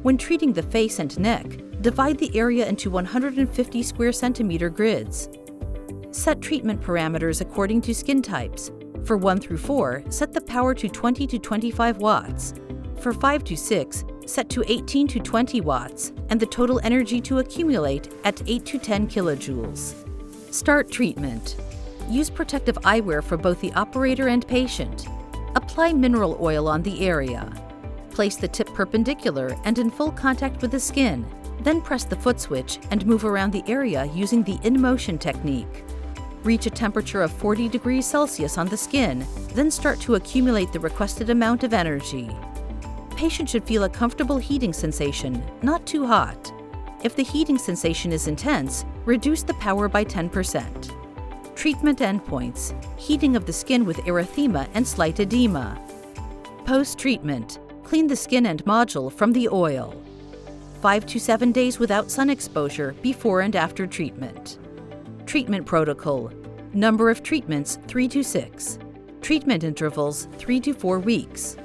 When treating the face and neck, divide the area into 150 square centimeter grids. Set treatment parameters according to skin types. For 1 through 4, set the power to 20 to 25 watts. For 5 to 6, set to 18 to 20 watts, and the total energy to accumulate at 8 to 10 kilojoules. Start treatment. Use protective eyewear for both the operator and patient. Apply mineral oil on the area. Place the tip perpendicular and in full contact with the skin. Then press the foot switch and move around the area using the in-motion technique. Reach a temperature of 40 degrees Celsius on the skin, then start to accumulate the requested amount of energy. Patient should feel a comfortable heating sensation, not too hot. If the heating sensation is intense, reduce the power by 10%. Treatment endpoints: heating of the skin with erythema and slight edema. Post-treatment: clean the skin and module from the oil. 5 to 7 days without sun exposure before and after treatment. Treatment protocol: number of treatments 3 to 6. Treatment intervals 3 to 4 weeks.